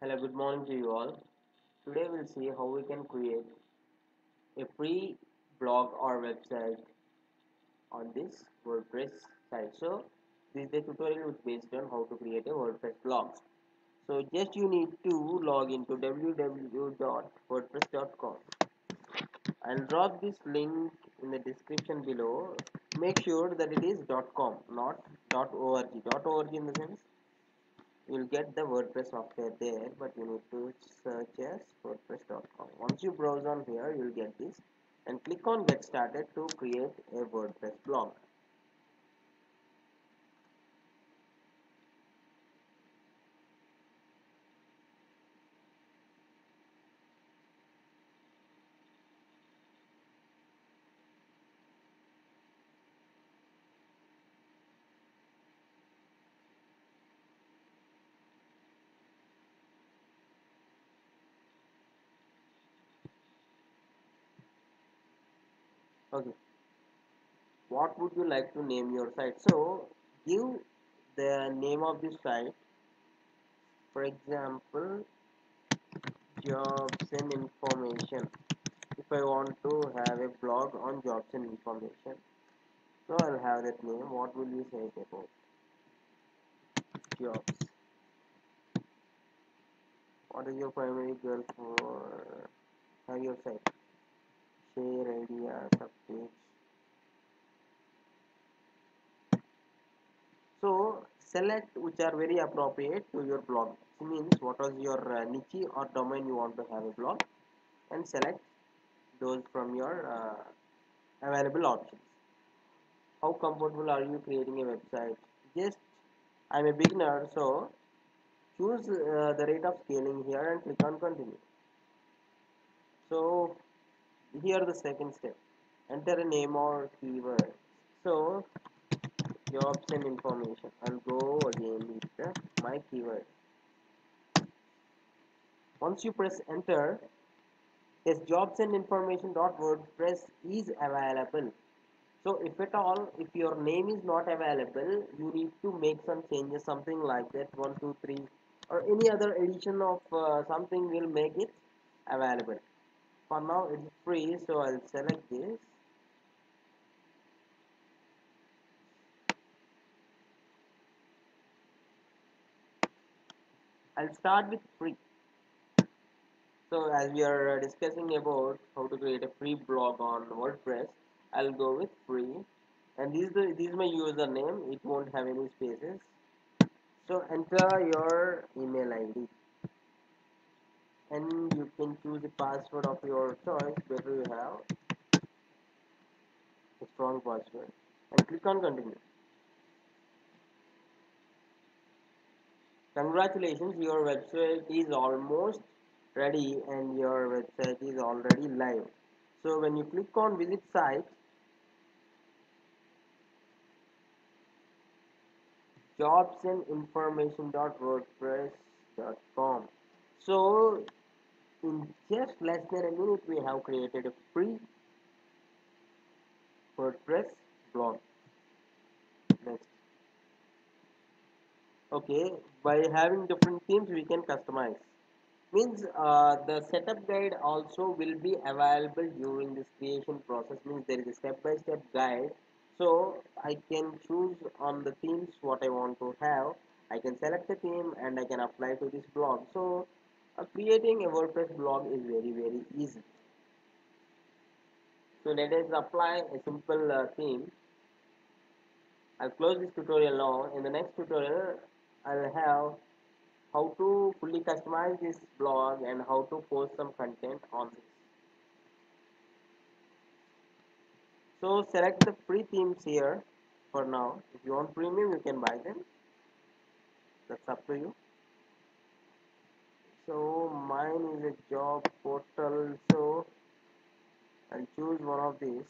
Hello, good morning to you all. Today we'll see how we can create a free blog or website on this WordPress site. So this is the tutorial which based on how to create a WordPress blog. So just you need to log into www.wordpress.com. I'll drop this link in the description below. Make sure that it is .com, not .org. .org in the sense you'll get the WordPress software there, but you need to search as wordpress.com. Once you browse on here, you'll get this and click on get started to create a WordPress blog. Okay, what would you like to name your site? So give the name of this site, for example, jobs and information. If I want to have a blog on jobs and information, so I'll have that name. What will you say about jobs? What is your primary goal for your site? Share ideas, updates. So select which are very appropriate to your blog. It means what was your niche or domain you want to have a blog, and select those from your available options. How comfortable are you creating a website? Just I'm a beginner, so choose the rate of scaling here and click on continue. So here the second step, enter a name or keyword. So jobs and information, I'll go again with my keyword. Once you press enter, yes, jobs and information wordpress is available. So if at all, if your name is not available, you need to make some changes, something like that, 1 2 3 or any other edition of something will make it available. For now it's free, so I'll select this. I'll start with free. So as we are discussing about how to create a free blog on WordPress, I'll go with free, and this is my username. It won't have any spaces. So enter your email ID, and you can choose a password of your choice. Better you have a strong password, and click on continue. Congratulations, your website is almost ready, and your website is already live. So when you click on visit site, jobs and information.wordpress.com. So in just less than a minute we have created a free WordPress blog. Next. Okay, by having different themes we can customize. Means the setup guide also will be available during this creation process. Means there is a step-by-step guide, so I can choose on the themes what I want to have. I can select the theme and I can apply to this blog. So creating a WordPress blog is very easy. So let us apply a simple theme. I'll close this tutorial now. In the next tutorial I'll have how to fully customize this blog and how to post some content on this. So select the free themes here for now. If you want premium, you can buy them. That's up to you. So mine is a job portal. So I'll choose one of these.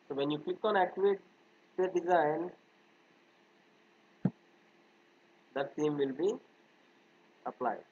So when you click on activate the design, that theme will be applied.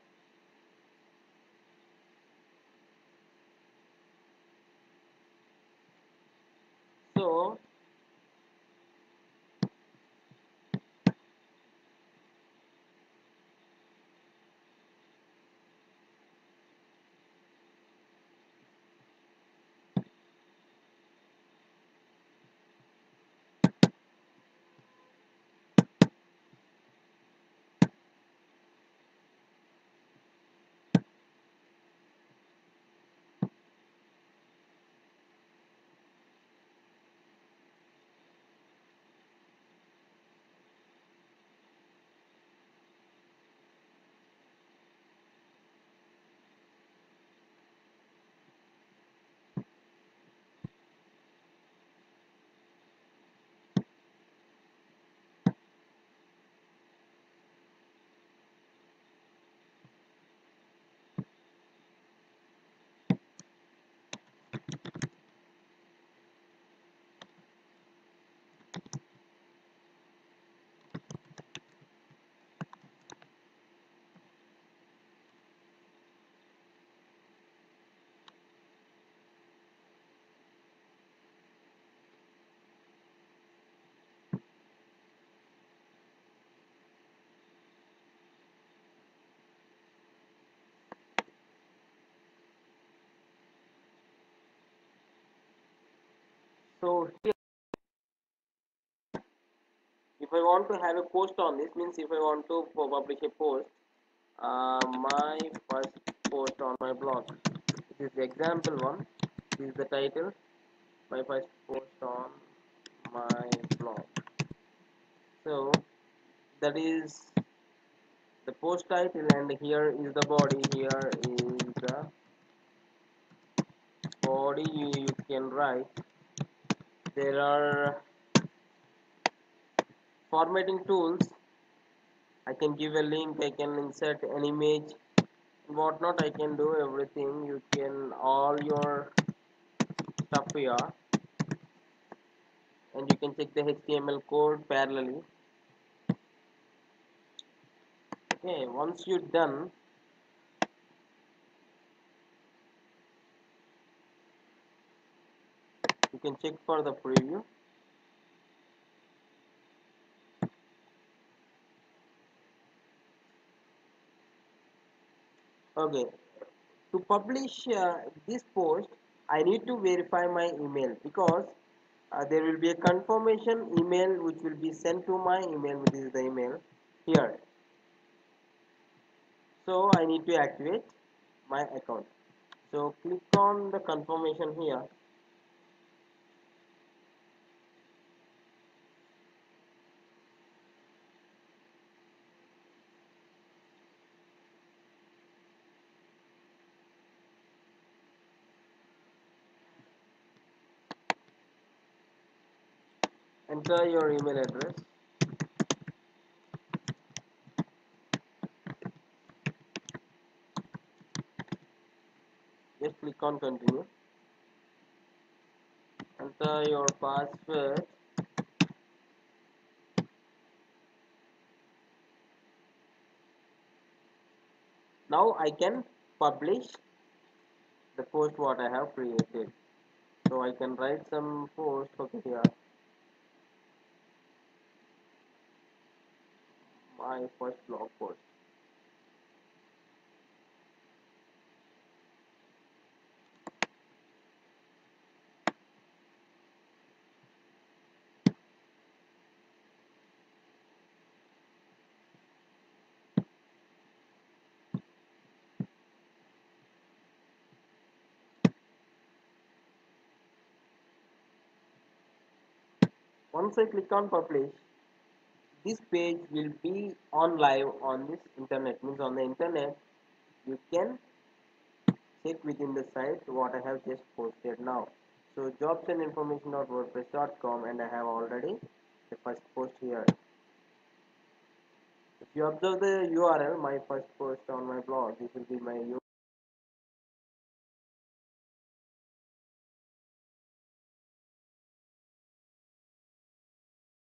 So here, if I want to have a post on this, means if I want to publish a post, my first post on my blog. This is the example one. This is the title. My first post on my blog. So that is the post title, and here is the body. Here is the body. You can write. There are formatting tools. I can give a link. I can insert an image, whatnot. I can do everything. You can all your stuff here, and you can check the HTML code parallelly. Okay, once you're done, you can check for the preview. Okay, to publish this post, I need to verify my email, because there will be a confirmation email which will be sent to my email. This is the email here. So I need to activate my account. So click on the confirmation here. Enter your email address. Just click on continue. Enter your password. Now I can publish the post what I have created. So I can write some post. Okay, here my first blog post. Once I click on publish, this page will be on live on this internet. Means on the internet, you can check within the site what I have just posted now. So jobs and information.wordpress.com, and I have already the first post here. If you observe the URL, my first post on my blog, this will be my